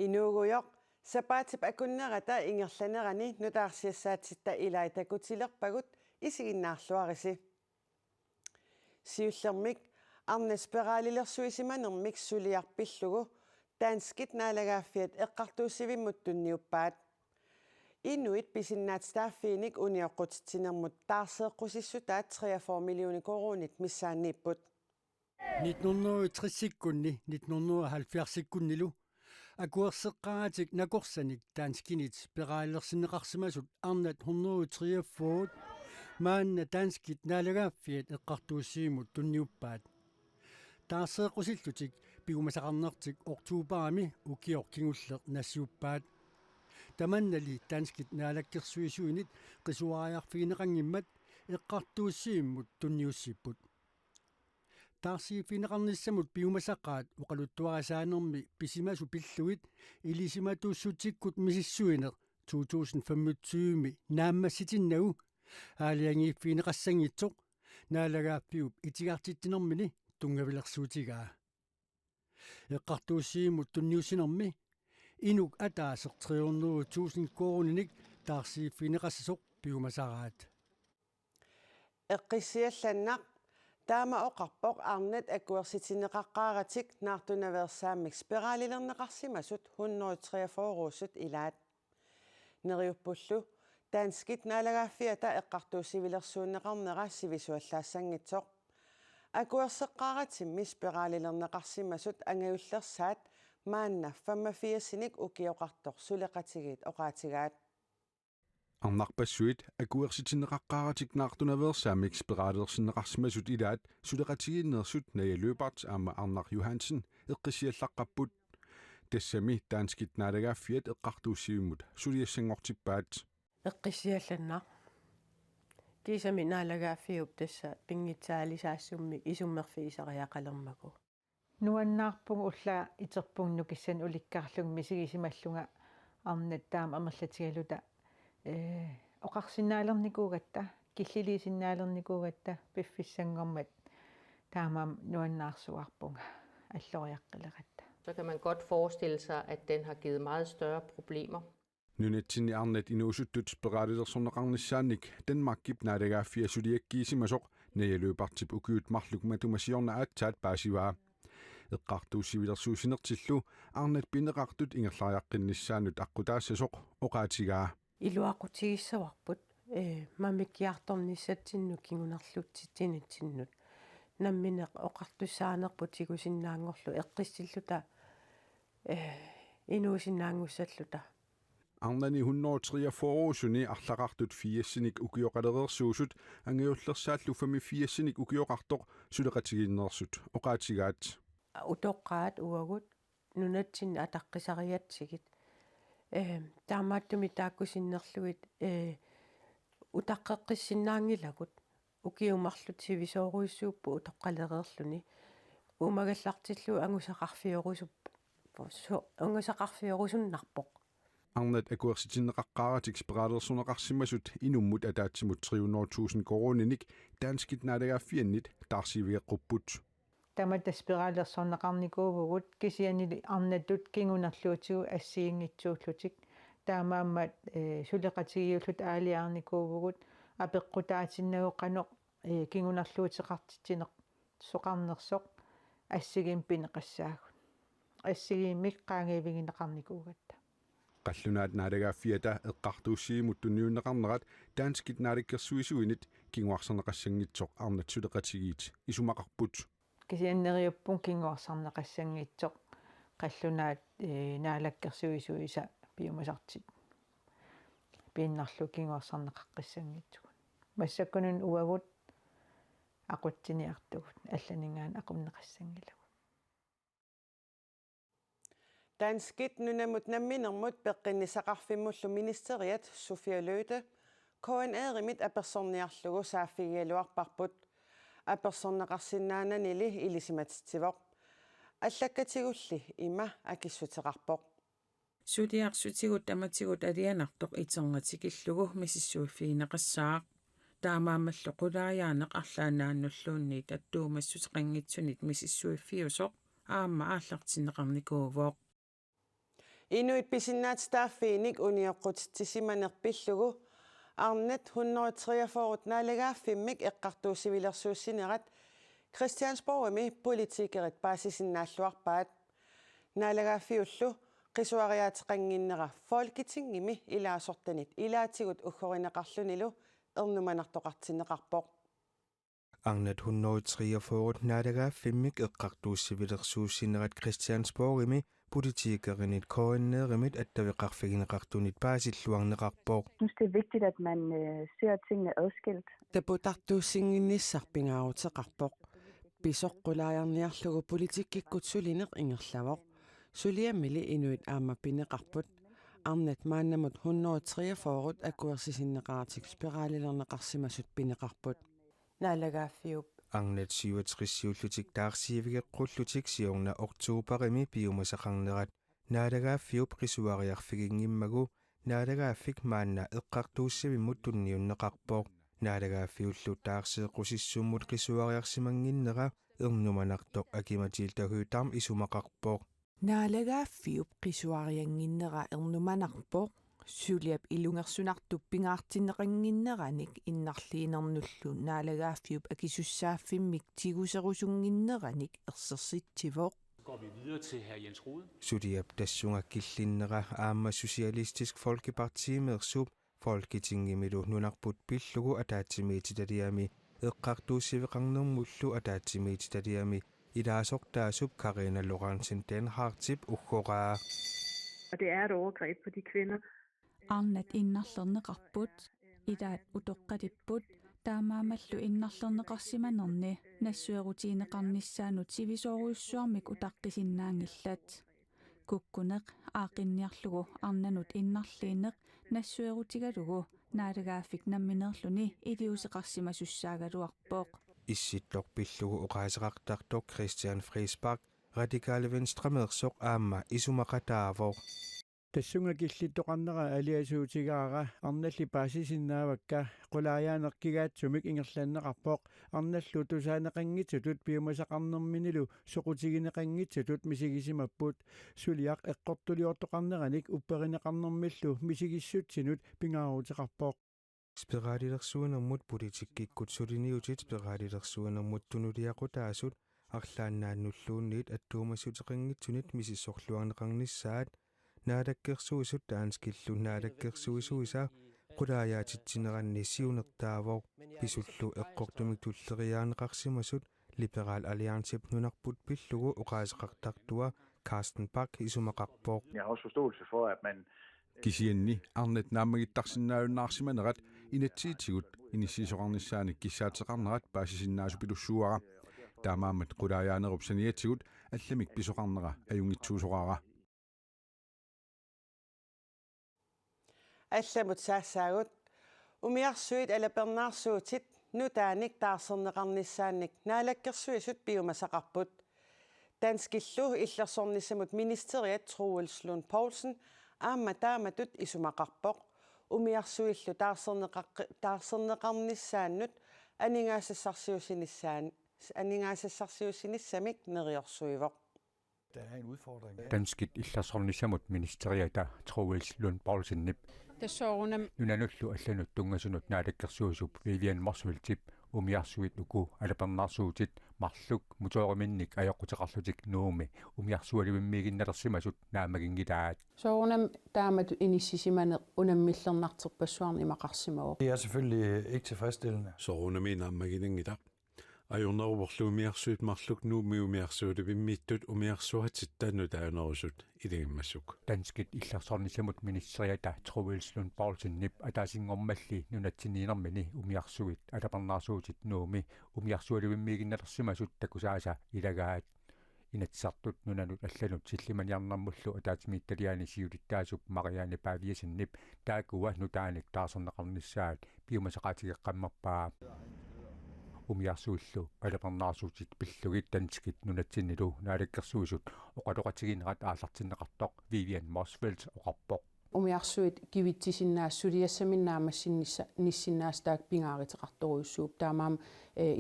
Inuuguyoq sapaatip akunnerata ingerlanerani nutaarsiassaatsitta ilai takutilerpagut isiginnaarluarisi. Siullermik arnasperalilersuisimanermik suliarpillugu Danskit naalagaaffiat eqqartuussivimmut tunniuppaat. Inuit pisinnaatstaaffiinik unioqqutitsinermut taarseeqqusissutaat 43 millioni koruunit missaanniipput. 1960-kunni 1970-kunnilu akuerseqqaatik nakorsanik Danskinit peraallersineqarsimasut arnat 143 maanna Danskit naalagaaffiat eqqartuussiimut tunniuppaat. Taarseeqqusillutik pigumasaqarnertik oktuuparami ukiorkingulleq nassiuppaat. Tamannali Danskit naalakkersuisuinit qisuariarfigineqangimmat eqqartuussiimmut tunniussipput. Taarsiifineqarnissamut pigumasaqaat uqaluttuarasaanermi pisimasu pilluit ilisimatuussutikkut misissuineq 2025mi naammassitinnagu aaliangiiffineqassangitsoq naalagaaffiup itigaartittinermini tungavilersuutigaa. Eqqartuussiimmut tunniussinermi inuk ataaseq 300,000 koruuninik taarsiiffineqassoq pigumasaraat. Eqqissiallannaq taama oqarpoq arnat akuersitineqaqqaaratik naartunaversaamik speraalilerneqarsimasut 143 ilaat. Neriuppullu Danskit naalagaaffiata eqqartuussivilersuunneqarnera sivisuallaassangitsoq. Akuerseqqaaratimmi speraalilerneqarsimasut angayullersaat maanna 85 ukioqartoq suleqatigit oqaatigaat. Arnarpassuit akuersitineqaqqaaratik naartunaversaamik speraalilersineqarsimasut ilaat suleqatiginnersut najaløbart aama Arnar Johansen eqqisiallaqqapput tassami Danskit naalagaaffiat eqqartuussivimmut suliassangortippaat. Eqqisiallanna tiisami naalagaaffiup tassa pingitsaalisaassummi isummerfiisariaqalermaku. Nuannaarpungu ulla iterpunnu kissan ulikkaarlung misigisimalluga arnat taama amerlatigaluta oqarsinnaalernikuugatta killiliisinnaalernikuugatta piffissangormat taamam nuannaarsuarpunga alloriaqqileqatta. Så kan man godt forestille sig, at den har givet meget større problemer. Nunetsinni arnat inuusuttut speraalilersorneqarnissaannik Danmarkip naalagaaffiа suliakkiisimasoq najaløbartip ukiut marluk matumasiorna aattaat paasivaa. Eqqartuussivilersuusinertillu arnat pineqartut ingerlariaqqinnissaanut aqqutaassasoq oqaatigaa. Iluaqutigissavarput mamikkiartornissatsinnu kingunerlutsitsinitsinut nammineq oqartussaanerput sigusinnaangorlu eqqissilluta inuusinnaangussalluta. Arnani 143 arlaqartut 4sinik ukioqalereersuusut angayullersaallu 85sinik ukioqartoq suleqatiginnersut oqaatigaat. Utoqqaat uagut nunatsin ataqqisariatsigit taamaattumi taakkusinnerlugit utaqqeqqissinnaangilagut ukiumarlut sivisooruissuuppu utoqqalereerluni umagallartillu angusaqarfiorussunnarpoq. Arnat akuersitineqaqqaaratik speraalilersuneqarsimasut inummut ataatsimut 300,000 koruuninik Danskit naalagaaffiannit taarsivigeqqupput. Tamata speraalilersorneqarnikuuvugut kisianili arnatut kingunerluutigu assiingitsuullutik taamaammat suleqatigiullut aaliarnikuuvugut apeqqutaatinnagу qanoq kingunerluutiqartittineq soqarnersoq assigim pineqassaagut assigimik qaangiivigineqarnikuugatta. Qallunaat naalagaaffiata eqqartuussiimut tunniunneqarnerat Danskit naalikkersuisuinit kinguarserneqassangitsoq arnat suleqatigiit isumaqarput. Kisianneriuppun kinguarserneqassangitsoq qallunaat naalakkersuisuisa piumasartit piinnarlu kinguarserneqaqqissangitsugun массаккунун уагут aqutsiniartugut алланингаан aqunneqassangилагу. Danskit nunamut namminermut peqqinnisaqarfimmullu ministeriat Sofia Løte KNR-imit apersorniarlugu saaffigialuarparput apersorneqarsinnaananili ilisimatitivoq аллаккатигулли има акиссутеқарпоқ сулиарсутигут аматигут алианартоқ итергатикиллугу мисиссуиффигинеқассаақ таамаамаллу қулааяанеқ арлаанааннуллуунниит аттуумассутеқангитсунит мисиссуиффиусоқ аама ааллартинеқарникуувоқ Inuit pisinnaatstaafiinik unioqqutissimanerpillugu arnat 143 naalagaafimmik eqqartuussivilersuussinerat Christiansborgimi politikerit paasisinnaаллуарpaat naalagaafiullu qisuariateqanginnera folketingimi ilaasortanit ilaatigut uggorineqarlunilu ernumanartoqartineqarpoq Arnat 143 naalagaafimmik eqqartuussivilersuussinerat Christiansborgimi politikerinit koinneerimit attaviqarfigineqartunit paasilluarneqarpoq. Jeg synes, det er vigtigt, at man ser tingene adskilt. Taputartuussinginnissarpingaaruteqarpoq pisoqqulaajarniarlugu politikkikkutssulineq ingerlavoq suliammili inuit aamappineqarput arnat maannamut 143 akuersisinneqaratik spiraalilerneqarsimasut pineqarput naalagaaffiup Arnat 67 taarsiivigeqqullutik siorna oktuuparimi piumasaqarnerat naalagaaffiup qisuariarfigingimmagu naalagaaffik maanna eqqartuussimimmut tunniunneqarpoq naalagaaffiullu taarseequsissummut qisuariarsimanginnera ernumanartoq akimatiiltahuutarm isumaqarpoq naalagaaffiup qisuarianginnera ernumanarpoq suliap ilungersunartup pingaartinneqanginneranik innarliinernnullu naalagaaffiup akisussaaffimik tiguserusunginneranik ersersitsivoq går vi videre til hr. Jens Rode. Suliap tassungakillinnera aamma Socialistisk Folkeparti mersup Folketingimilu nunarput pillugu ataatsimiititaliami eqqartuussiveqarnermullu ataatsimiititaliami ilaasortaasup Karina Lorentzen Dehnhardt uggoraa. Og det er et overgreb på de kvinder. Arnat innarlerneqarput ilaat utoqqatipput taamaamallu innarlerneqarsimanerni nassuerutiineqarnissaanut sivisooruissuarmik utaqqisinnaaangillat kukkuneq aaqinniarlugu arnanut innarliineq nassuerutigalugu naalagaaffik namminerluni iliuseqarsimasussaagaluarpoq Issittorpillugu uqaaseqartartoq Christian Friis Bach Radikale Venstre mersoq aamma isumaqataavoq тассунгакиллитоқарнера алиасуутигаара арналли паасисиннаавакка qulaajaanerkigaatsumik ingerlaanneqarpoq arnallu tusaanеқангитсутут пиумасақарнерминилу соқутигинеқангитсутут мисигисимаппут сулиақ эққортулиортоқарнераник упперинеқарнермиллу мисигиссутсинут пингаарутеқарпоқ спиралилерсуинермут политиккиккут сулиниутит спиралилерсуинермут тунулиақутаасут арлааннааннуллуунниит аттуумассутеқангитсунит мисиссорлуарнеқарнissaat naadakkersuisut taanskillu naadakkersuisuisa qulaajaatittineranni siunertaavoq pisullu eqqortumik tulleriaaneqarsimasut Liberal Alliance nunarput pillugu uqaaseqartartua Carsten Bach isumaqarpoq. Jeg har også forståelse for, at man Kisianni arnat naamagittarsinnaayunnaarsimanerat inatsiitigut inissisoqarnissaanik kissaateqarnerat paasisinnaasupilussuara taamaamat qulaajaanerup saniatigut allamik pisoqarnera ajungitsuusoqara алламут саассаагут умиарсуит алапернаарсуутит нутааник таарсернеқарниссаанник наалаккерсуисут пиумасақарпут танскиллу иллерсорнissamут министериат Troels Lund Poulsen аама тааматут исумақарпоқ умиарсуиллу таарсернеқарниссааннут анингаасассарсиусинissamik нериорсуивоқ Danskit illersornissamut ministeriata Troels Lund Poulsen тассоорунам нунануллу алланут тунгасунут наалаккерсуусуп Vivian Morsfeldtip умиарсуит уку алапернаарсуутит марлук муториминник аёққутеқарлутик нууми умиарсуаливиммигинналерсимасут наамагингилаат соорунам таамат иниссисимане унаммиллернартерпассуарни мақарсимавоқ. Det er selvfølgelig ikke tilfredsstillende. soorunami naammaginingitaq ajorneruvorlu umiarsuut marluk nuumi umiarsuulivimmiittut umiarsuatittaannu taanerusut iligimmassuk Danskit illersornissamut ministeriata Troels Lund Poulsen ataasingormalli nunatsiniinermini umiarsuit alapernaarsuutit nuumi umiarsualivimmiginnalersimasut takusaasa ilagaat inatsartut nunanut allanut sillimaniarnermullu ataatimiittaliaani siulittaasup Marianne Paviasinnip taakuwa nutaanik taarserneqarnissaat piumasaqaatigeqqammerpaa umiarsuullu alapernaarsuutit pillugit danskit nunatsinnilu naalakkersuisut oqaloqatiginerat aallartinneqartoq Vivian Morsfeldt oqarpoq умиарсуит кивитсисиннаассулиассаминнаамассиннисса нисsinnaастаак пингааритеқарторуйссууп таамаам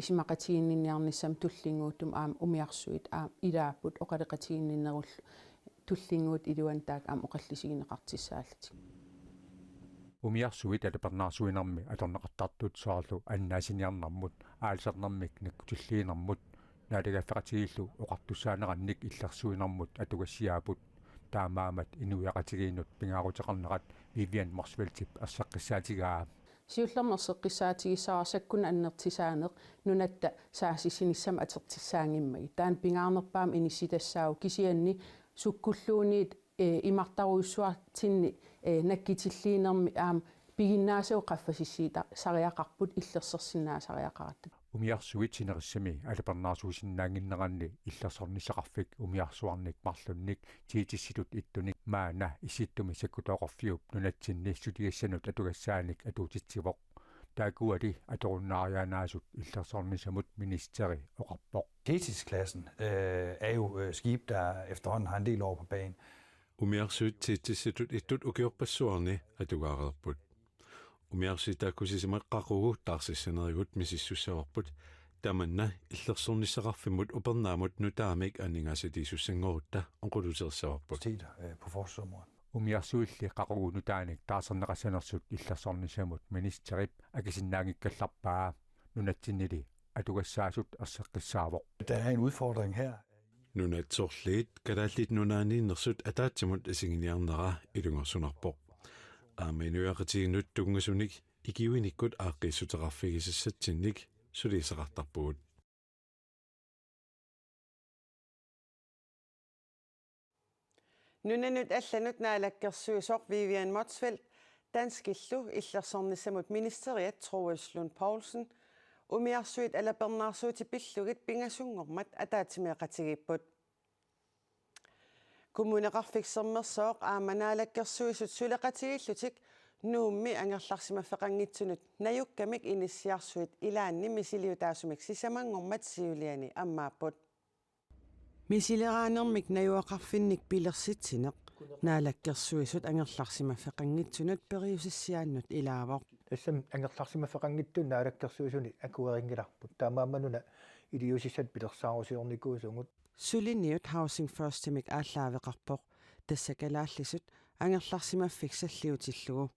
исимақатигинниарнissam туллингууттум аам умиарсуит аам илааппут оқалеқатигиннеруллу туллингуут илуан таак аам оқаллисигинеқартиссааллати умиарсуит алапернаарсуинарми аторнеқартартут соарлу аннаасиниарнармут аалсернармик наккутиллиинармут наалагаффеқатигиллу оқартуссаанеранник иллерсуинармут атугассиаапут таамаамат инуяқатигиинут пингаарутеқарнерат Vivian Morsveltip ассаққиссаатигаа сиуллернерсеққисаатигисаа саккуна аннертисаанеқ нунатта саасиссиниссама атертиссаангиммаги таан пингаарнерпаам инисситассаау кисианни суккуллуунит имартаруйссуартинни наккитиллиинерми аам пигиннаасео қаффасиссиита сариақарпут иллерсерсинаа сариақарат умиарсуит синериссами алапернаарсуусиннаангиннеранни иллерсорнисақарфик умиарсуарник марлунник тиитиссилут иттуник маана иситтуми саккутооқорфиуп нунатсинни сутигассанут атугассааник атуутитсивоқ таакуали аторуннаарианаасут иллерсорнисамут министери оқарпоқ Thetis-klassen er jo skib, der efterhånden har en del år på banen. Umiarsuit tiitissitut ittut ukiorpassuarni atugaarerput. Umiarsitaakusisimaqaqugu taarsissanerigut misissussavарput tamanna illersornisaqarfimut upernaamut nutaamik anningaasatiisussangorutta onqulutersavарput. På forsvarsområdet. умиарсуилли қақугуну тааник таасернеқассанерсут иллерсорнисамут министерип акисиннаангиккалларпаа нунатсиннили атугассаасут ассеққиссаавоқ Der er en udfordring her. Nunatsorliit kalaallit nunaaniinnersut ataatsimut asinginiarnera ilungersunarpoq. Aaminuaqatiginnut tungasunik ikiuinikkut aaqqissuteqarfigissatsatsinnik suliisaqartarpugut. Nunanut allanut naalakkersuusoq Vivian Morsfeldt danskillu illersornissamut ministeriat Troels Lund Poulsen umiarsuit alapernaarsuuti pillugit pingasungormat ataatimiaqatigipput. Kommuneqarfiksermersoq aamanaalakkersuisut suleqatigillutik nuummi angerlarsimaffeqanngitsunut najukkamik inissiarsuit ilaanni misiliutaasumik sisamangormat siuliani ammaaput. Misileraanермик наюақарфинник пилерситсинеқ наалаккерсуисут ангерларсимаффеқангитсунут периусиссиааннут илаавоқ тассам ангерларсимаффеқангиттун наалаккерсуисуни акуарингиларпут таамааммануна илиусиссат пилерсаарусиорникуусунгут сулиниут housing first тамик ааллаавеқарпоқ тассакалааллисут ангерларсимаффиксаллиутиллугу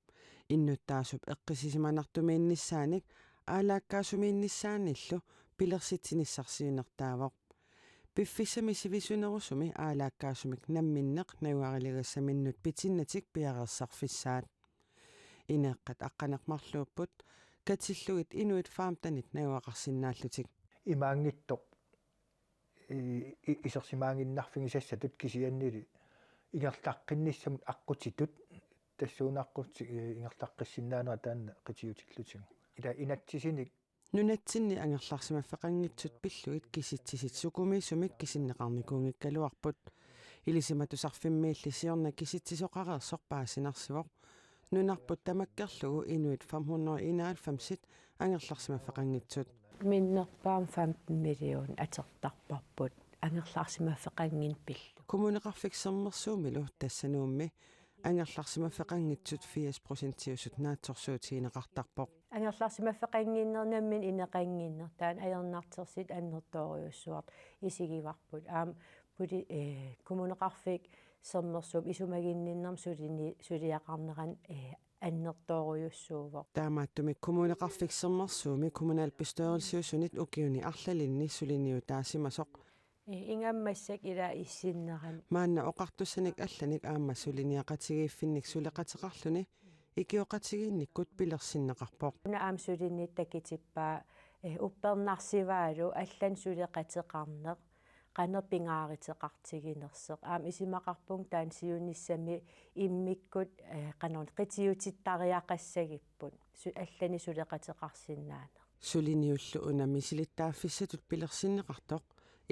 иннуттаасуп эққисисиманартумиинниссааник аалааккаасумииннissaаниллу пилерситсиниссарсиунертаавоқ Biffisami sivisunерусуми аалааккаасумик намминнеқ наюарилигассаминнут питиннатик пиареерсарфиссаат инеэққат аққанеқмарлууппут катиллугит инуит фаамтанит наюақарсинааллутик имаангиттоқ исерсимаангиннарфигисассатут кисианнили ингерлаққинниссамут аққутитут тассуунаққутси ингерлаққиссиннаанера таанна қитиутиллутигу ила инатсисиник нунатсинни ангерларсимаффеқангитсут пиллугит киситсисит сукумиссумик кисиннеқарникуунгиккалуарпут илисиматусарфиммииллисиорна киситсисоқареерсорпаасинарсивоқ нунарпут тамаккерлугу инуит 591 ангерларсимаффеқангитсут миннерпаам 15 миллион атертарпарпут ангерларсимаффеқангин пиллу kommuneqarfiksermersuumilu тассануумми ангерларсимаффеқангитсут 80% наатсорсуутигинеқартарпоқ ангерларсимаффеқангиннернаммин инеқангиннер таан аернартерсит аннерториуссуарт исигиварпут аам пули kommuneqarfik сермерсууп исумагинниннерм сулиақарнеран аннерториуссуувоқ таамааттумик kommuneqarfiksermersuumi kommunalbestørelsesунит укиуни арлалинни сулиниутаасимасоқ ингаммассак ила иссиннеран маанна оқартуссаник алланик аама сулиниақатигииффинник сулеқатеқарлуни икиоқатигиинниккут пилерсиннеқарпоқ уна аам сулинниттакитиппаа уппернарсиваалу аллан сулеқатеқарнеқ qanерпингааритеқартигинерсеқ аам исимақарпун таан сиуниссами иммиккут qanor qitiutittariaqassagipпут аллани сулеқатеқарсинаанеқ сулиниуллу уна мисилиттааффиссатут пилерсиннеқартоқ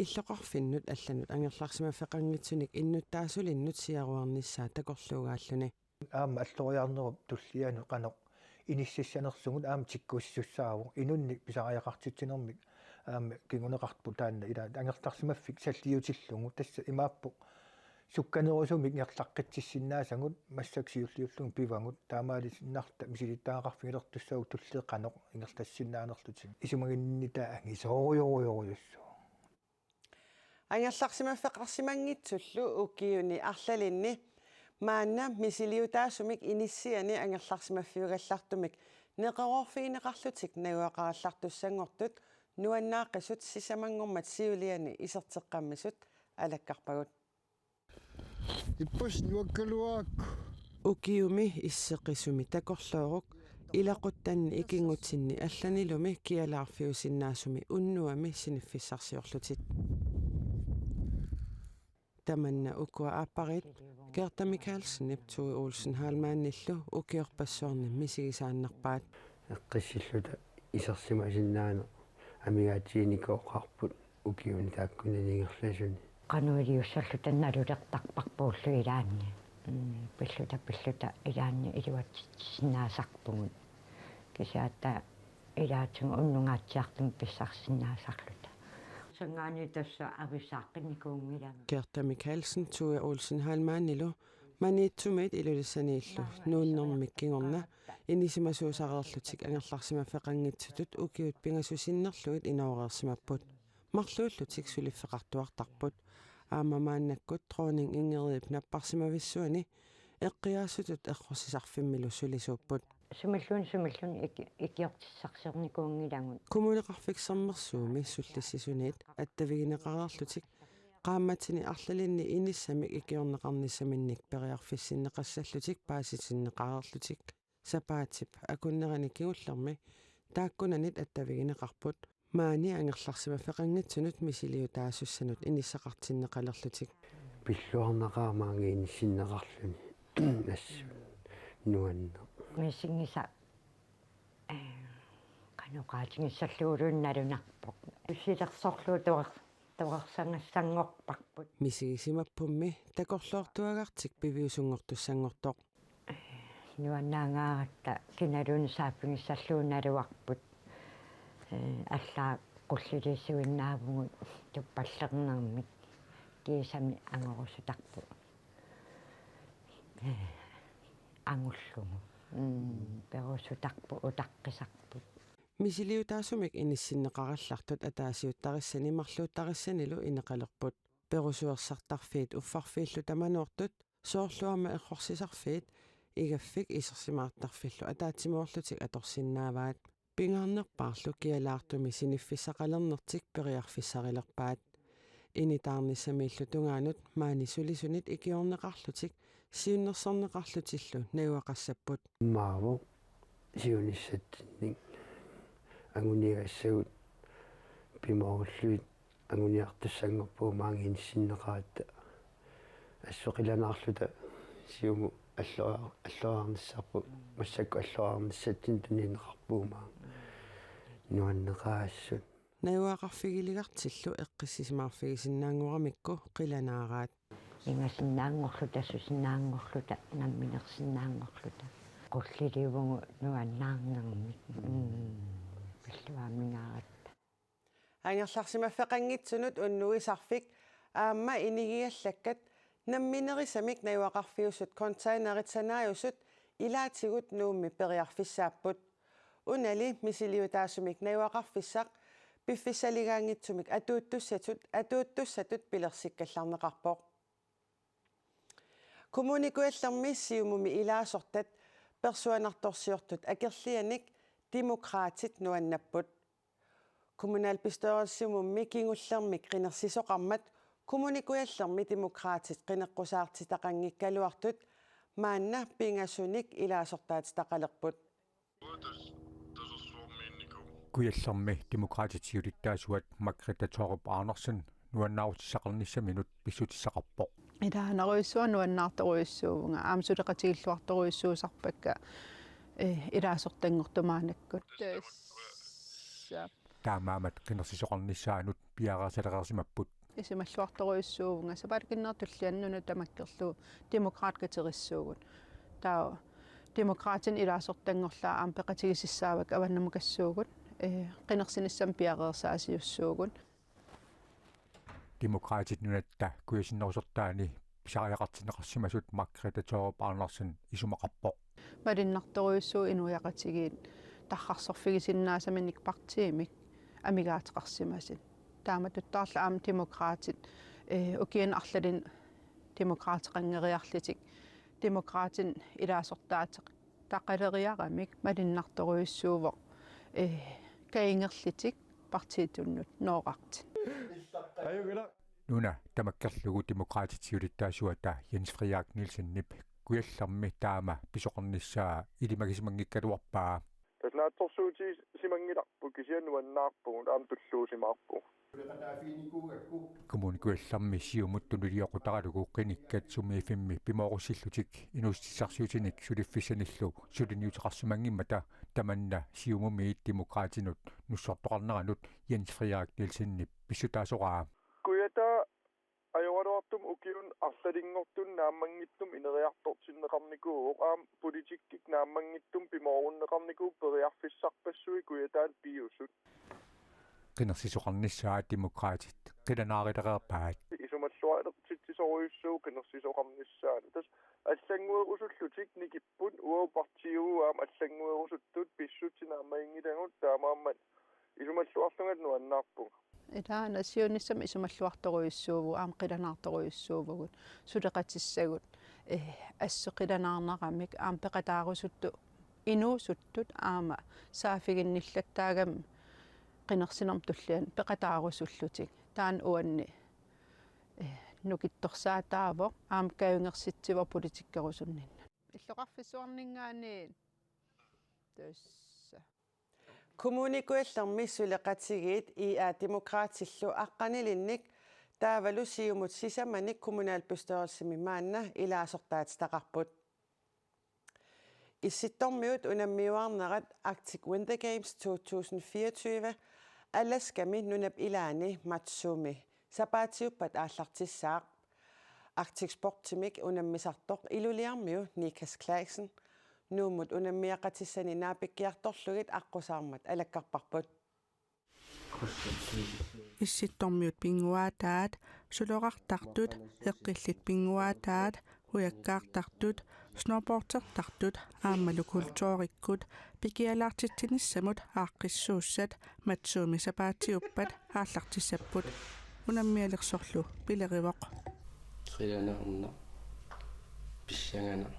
иллоқарфиннут алланут ангерларсимаффеқангитсуник иннуттаасулиннут сиаруарниссаа такорлуугааллуни аама аллориарнеруп туллиану qanor иниссиссанерсугут аама тиккуссуссааву инунник писариақартитсинермик аама кингунеқартпу таанна ила ангерларсимаффик саллиутиллугу тасса имааппу сукканерусумик ngерлаққитсиссиннаасагут массаксиуллиуллугу пивангут таамаалисиннарта мисилиттаагақарфигилертуссаагу туллеэ qanor ингертассиннаанерлутик исумагиннита ангисоориориориуссу Angerlarsimaffeqarsimangitsullu ukkiuni arlalinni maanna misiliutaasumik inissiani angerlarsimaffiugallartumik neqerorfiineqarlutik naguaqarallartussangortut nuannaaqisut sisamangormat siuliani iserteqqammisut alakkarpagut Ippus nuakkaluaakku ukkiumi isseqisumi takorluoruk ilaquttanni ikingutsinni allanilumi kialaarfiusinnaasumi unnuami siniffissarsiorlutit tamanna ukua apparit Gerda Michaelsen Neptue Olsen Halmaannillu ukiorpassuarni misigisaannarpaat eqqissilluta isersimasinnaaneq amigaatiinikoqqarput ukiuni taakkunaniingerlasuni qanuiliusserlu tannaluleqtarparpuullu ilaanni pilluta ilaanni iluatsisinnaasarpugut kisiatta ilaatsungu unnungaatsiartum pissarsinnaasarluta sangaani tassa avisaaqqinikuungilanga Gerda Michaelsen Tue Olsen Halmaannilu maniitsumit ilulissaniillu nuunnermikkingorna inisimasuusaqerlutik angerlarsimaffeqanngitsutut ukiut pingasusinnerluit inaoreersimapput marluullutik suliffeqartuartarput aamamaannakkut trooning ingeriip napparsimavissuani eqqiaasutut errusisarfimmilu sulisuupput sumillun ikiortissarsernikungilangut kumuleqarfiksermersuumi sullissisuniit attavigineqarerlutik qaammatini arlalinni inissamik ikiorneqarnissaminnik periarfissinneqassallutik paasitinneqarerlutik sapaatip akunnerani kiullermi taakkunanit attavigineqarput maani angerlarsimaffeqanngitsunut misiliutaasussanut inissaqartinneqalerlutik pilluarnaqaamaangiinissinneqarluni assu nuanna missingisa qanuqaatingissalluulunnalunarpoq ussilersorlu tuaqsangassangorparput misigisimappunmi takorluortuagartik piviusungortussangortoq nuannaangaaratta kinalun saappigissalluunnaluarput аллаа qullilissuinnaavugut tuppallernermik kiisami angorusutарпу angullugu perusutарпу utaqqisarput misiliutaasumik inissinneqarallartut ataasiuttarissani marluuttariссanilu ineqalerput perusuersartarfiit uffarfiillu tamanuortut soorluarma errorsisarfiit igaffik isersimaartarfillu ataatsimuorlutik atorsinnaavaat pingaarnerpaarlu kialaartumi siniffissaqalernertik periarfissarilerpaat initaarnissamiillu tungaanut maani sulisunit ikiorneqarlutik siunnersorneqarlutillu naguaqassapput maavo siunissattinnik angunigassagut pimoorluit anguniartussangorpuu maangiinissinneqaatta assoqilanaarluta siumu аллуаарнissarpu массакку аллуаарнissatsin туниинеқарпууmaa нуаннеқаассут наguaqarfigiligartillu eqqissisimaarfigisinnaanguramikku qilanaaraat ингасиннаангорлу тассусиннаангорлута намминерсиннаангорлута qulliливугу нуаннаарнермик пиллуаамингааратта ангерларсимаффеқангитсунут уннуисарфик аама инигиаллаккат намминериsamik naguaqarfiussut containeritanaajussut ilaatигут nuummi periarfissaapпут unali misiliutaasumik naguaqarfissaq piffissaligaangitsumik atuuttussatut pilersikkallarneqarpoq kommunikuallermissiumumi ilaasortat persuanartorsiortut akerlianik demokraatit nuannapput kommunalbestørelsumummi kingullermik qinersisoqarmat kommunikuallermi demokraatit qineqqusaartitaqanngikkaluartut maanna pingasunik ilaasortaatitaqalerput kujallermi demokraatitiulittaasuat Margrethe Thorup Andersen nuannaarutissaqarnissaminut pissutissaqarpoq илаанаруйссуа нуаннаарторуйссуувнга аамсулеқатигиллуарторуйссуусарпакка илаасортангортумаанаккут таамаамат qinерсисоқарнissaанут пиарасалеқарсимаппут исималлуарторуйссуувнга сапаликиннертуллианнуна тамаккерлу демокрааткатириссуугут таа демократин илаасортангорлаа аам пеқатигисиссаавак аваннамукассуугут qinерсиниссам пиареерсаасиуссуугут demokraatit nunatта kuyasinnerusорtaani pisariaqartineqarsimasut Margrethe Thorup Andersen isumaqarpoq малиннарторуйссуу инуяқатигиит таррарсорфигисиннаасаминик партиимик амигаатеқарсимасит таама туттаарла аама демократит укиан арлалин демократеқангериарлитик демократин илаасортаатеқ тақалериарамик малиннарторуйуссуувоқ каингерлитик партиитуннут ноорарти нуна тамаккерлугу демократитсиулиттаасуата Jens Friak Nielsen nip kuallarmi taama pisoqernissaa ilimagisimanngikkaluarpaa tasnaatsorsuuti simangilaqpu kisiannuannaarpugun aam tulluusimaarpu kommunikuallarmi siumuttunulioqutaralugu qinikkat sumiifimmi pimooqussillutik inustissarsuutinik suliffissanillu suliniuteqarsumangimmata tamanna siumumiit demokraatinut nussortoqarneranut Jens Friak Nielsen nip pissutaasoqaa kuyata ajorluartum ukiun arlalingortun naammangittum ineriartortinneqarnikuuq aam politikkik naammangittum pimoorunneqarnikuup periarfissarpassui kuyataan piusut qinersisoqarnissaa demokraatit qilanaarilaqerpaat isumallualertittisoruissuu qinersisoqarnissaani tas аллангуерусуллутик никиппут уоупартиуаам аллангуеруsuttut писсутсинаармаингилагут таамааммат исумаллуарлугат нуаннаарпуг итаана сиониссам исумаллуарторуйуссууву аам қиланаарторуйуссуувгут сулеқатиссагут ассеқиланаарнерамик аам пеқатаарусутту инуусуттут аама саафигинниллаттаагам qinерсинерм туллиан пеқатаарусуллутик таан уанни нукитторсаатаавоқ аам каюнгерситсива политиккерусуннинна иллоқарфиссуарнингаани тасса kommunikuallarmi suleqatigit ia demokraatillu aqqanilinnik taavalu siumut sisamanik kommunalbestørelsimi maanna ilaasortaatitaqarput issittormiut unammiuarnerat Arctic Winter Games 2024 alaskami nunap ilaani matsumi sapaatiuppat aallartissaaq Arctic Sportimik unammisartoq iluliarmiu Nikas Clausen nuumut unammiaqatissani naapikkiartorlugit aqqusаарmat alakkarparput issittormiut pinguaataat suloqartartut eqqillit pinguaataat hujakkaartartut snowboardertartut aammalu kultuurikkut pikialaartittinissamut aaqqissuussat matsuumi sapaatiuppat aallartissapput unammialersorlu pilerivoq qilanaarna pissangana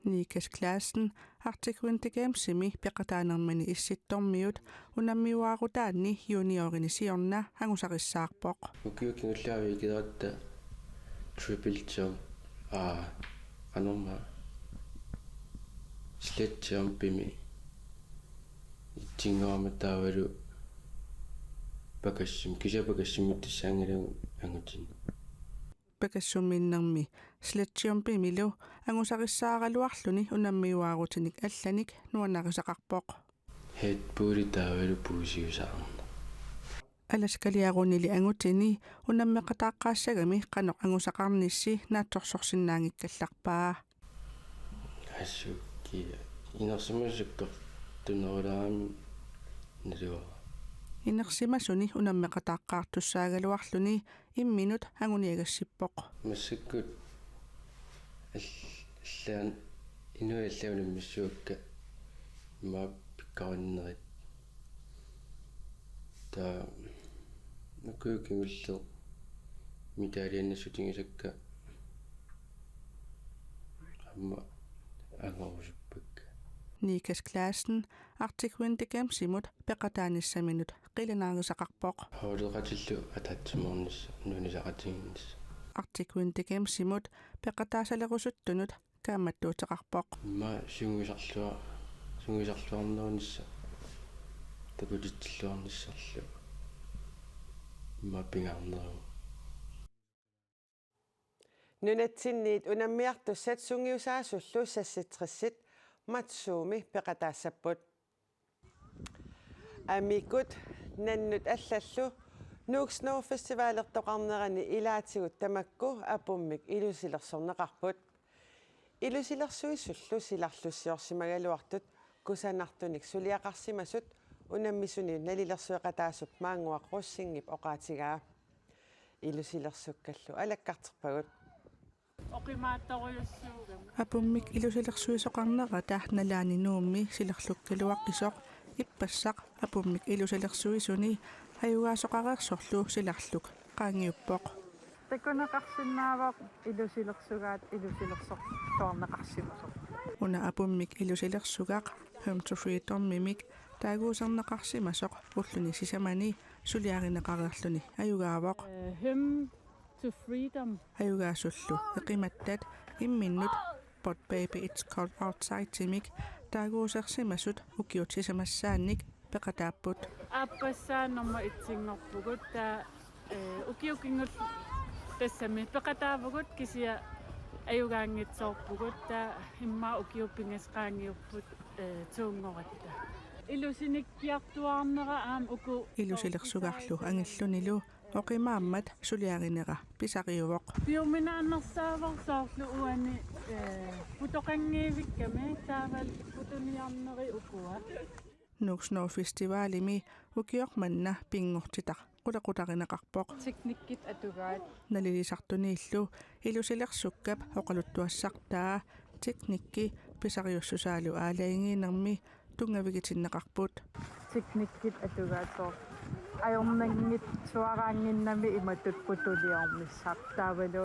Nikas Clausen Arctic Winter Gamesimi peqataanermani issittormiut unammiuaarutaanni juniorinissiorna angusaqissaarpoq ukiukingullaavi kideratta triple jump qanorma sled jumpimi ittingoormataavalu pakassim kisapakassimuttissaangilagu angutin pakassuminnermi sledgejumpimilu angusaqissaaraluarluni unammiuaarutinik allanik nuanarisaqarpoq headboard taavalu puusiusaarna alaskaliarunili angutini unammeqataaqqaassagami qanoq angusaqarnissi naatsorsorsinnaangikkallarpaa assukki inersimasukko tunerulaami nalua inersimasuni unammeqataaqqaartussaagaluarluni imminut anguniagassippoq массаккут аллаан инуаллаунаммиссуакка маа пиккариннерит та накуукингуллер митаалианнассутингисакка амма ангорусуппакка Nikas Clausen Arctic Winter Gamesimut peqataanissaminut qilanaarisaqarpoq hauleqatillu ataatsimornis nuunisaqatiginis Arctic Winter Gamesimut peqataasalequsuttunut kaammattuuteqarpoq ma sungisarluarnerunissa tapulitsilluarnissarlu ma pingaarneru nunatsinniit unammiartussat sungiusaasullu sassitrissit matsuumi peqataassaput amikut nannut allallu Nuuksnoo festivaalertoqarnerani ilaatigut tamakku apummik ilusilersorneqarput ilusilersuisullu silarlussiorsimagaluartut kusanartunik suliaqarsimasut unammisuni nalilersueqataasup maanguaqqussingip oqaatigaa ilusilersukkallu alakkarterpagut apummik ilusilersuisoqarnera taarnalaani nuummi silerlukkaluaqqisoq ippassaq apummik ilusilersuisuni аюгаасоқареерсорлу силарлук qaangiuppoq такунеқарсинаавақ илусилерсугаат илусилерсортуарнеқарсимасо уна апуммик илусилерсугаақ home to freedom мимик таагуусернеқарсимасоқ уллуни сисамани сулиаринеқареерлуни аюгаавоқ home to freedom аюгаасуллу эқиматтат имминнут but baby it's cold outside тимик таагуусерсимасут укиутсисамассаанник пеқатааппут аппассаанерма итсингорпугут таа укиукингул тассами пеқатаавгут кисия аюгаангитсоорпугут таа имма укиуппингасqaangiupпут туунгоратта илусиниккиартуаарнера аам уку илусилерсугаарлу ангиллунилу оқимааммат сулиаринера писариувоқ пиуминааннерсааварсаарлу уани путоқангиивикками таавал путуниарнери укуа нуксноо фестивалими укиорманна пингортитар qulaqutarineqarpoq teknikkit atugaat nalilisartuniillu ilusilersukкап oqaluttuassartaa teknikki pisariussusaalu aalaingiinermi tungavigitinnеqarput teknikkit atugaattor ajornangit suaraanginnami imatut putuliormissaq taavalu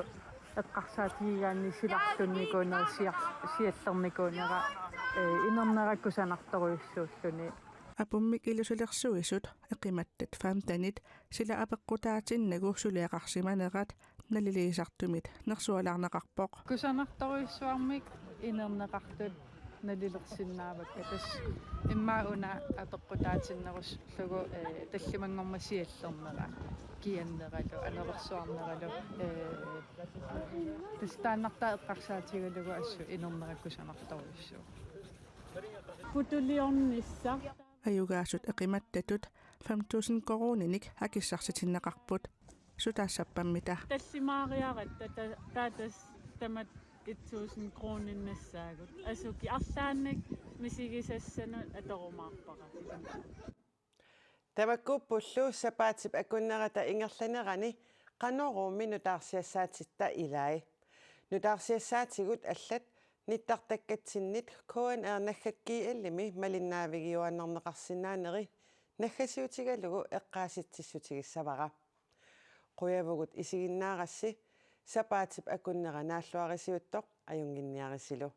eqqarsaatigigaanni silartunnikunnersiallernikunera inernerakkusanartoruissuulluni apummik ilusilersuisut eqimattat faamtanit sila apeqqutaatinnagu suliaqarsimanerat naliliisartumit nersualarneqarpoq kusanartoruissuarmik inerneqartut nalilersinnaavakka tas immauna apeqqutaatinneruslugu tallimangormasiallernera kianneralu anerersuarneralu tas taannartaa eqqarsaatigalugu assu inernerakkusanartoruissu putuliornissa аюгаасут эқиматтатут 5000 корууниник акиссарситиннеқарпут сутаассаппаммита таллимаариаратта таатас тамат 1000 кроониннассаагут асуки арлаанник мисигисассанут аторумаарпаратик тамаккуппуллу сапаатип акуннерата ингерланерани qanooruumi nutaarsiassaatit ilai nutaarsiassaatигут аллат ниттартаккатсиннит коан аернаггаккиаллими малиннаавигиуаннернеқарсинаанери наггасиутигалугу эққааситсиссутигиссавара қуявугут исигиннаарасси сапаатип акуннера нааллуарисиуттоқ аюнгинниарисилу